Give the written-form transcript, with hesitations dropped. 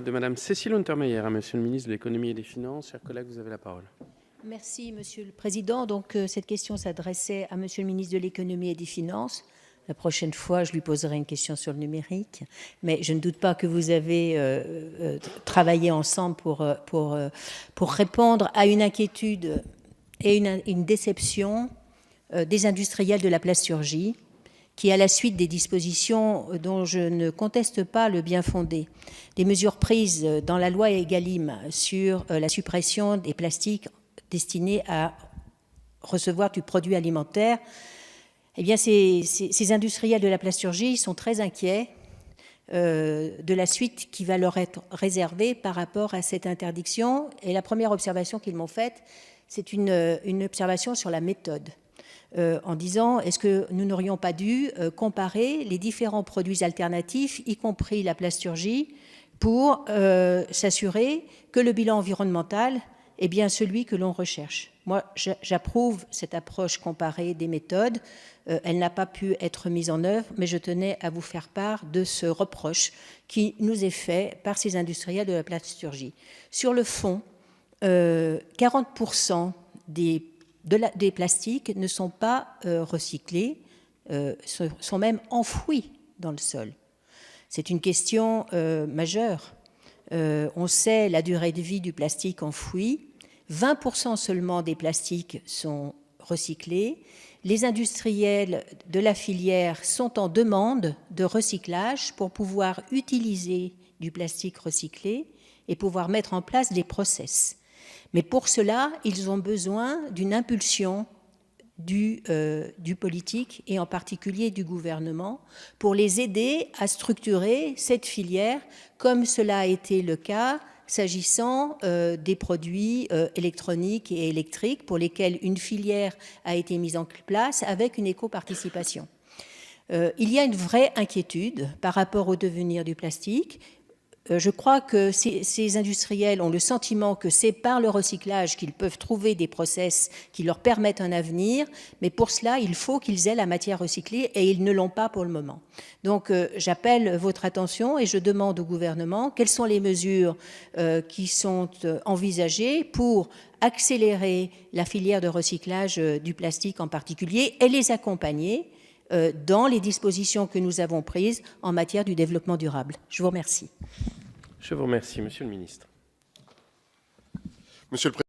de Madame Cécile Untermaier à Monsieur le ministre de l'Économie et des Finances. Chers collègues, vous avez la parole. Merci, Monsieur le Président. Donc, cette question s'adressait à Monsieur le ministre de l'Économie et des Finances. La prochaine fois, je lui poserai une question sur le numérique. Mais je ne doute pas que vous avez travaillé ensemble pour répondre à une inquiétude et une déception des industriels de la plasturgie, qui, à la suite des dispositions dont je ne conteste pas le bien fondé, des mesures prises dans la loi Egalim sur la suppression des plastiques destinés à recevoir du produit alimentaire, eh bien, ces industriels de la plasturgie sont très inquiets de la suite qui va leur être réservée par rapport à cette interdiction. Et la première observation qu'ils m'ont faite, c'est une observation sur la méthode, en disant, est-ce que nous n'aurions pas dû comparer les différents produits alternatifs, y compris la plasturgie, pour s'assurer que le bilan environnemental est bien celui que l'on recherche. Moi, j'approuve cette approche comparée des méthodes. Elle n'a pas pu être mise en œuvre, mais je tenais à vous faire part de ce reproche qui nous est fait par ces industriels de la plasturgie. Sur le fond, 40% des plastiques ne sont pas recyclés, sont même enfouis dans le sol. C'est une question majeure. On sait la durée de vie du plastique enfoui. 20% seulement des plastiques sont recyclés. Les industriels de la filière sont en demande de recyclage pour pouvoir utiliser du plastique recyclé et pouvoir mettre en place des process. Mais pour cela, ils ont besoin d'une impulsion du politique et en particulier du gouvernement pour les aider à structurer cette filière comme cela a été le cas s'agissant des produits électroniques et électriques pour lesquels une filière a été mise en place avec une éco-participation. Il y a une vraie inquiétude par rapport au devenir du plastique. Je crois que ces industriels ont le sentiment que c'est par le recyclage qu'ils peuvent trouver des process qui leur permettent un avenir, mais pour cela, il faut qu'ils aient la matière recyclée et ils ne l'ont pas pour le moment. Donc, j'appelle votre attention et je demande au gouvernement quelles sont les mesures qui sont envisagées pour accélérer la filière de recyclage du plastique en particulier et les accompagner dans les dispositions que nous avons prises en matière du développement durable. Je vous remercie. Je vous remercie, Monsieur le ministre. Monsieur le Président.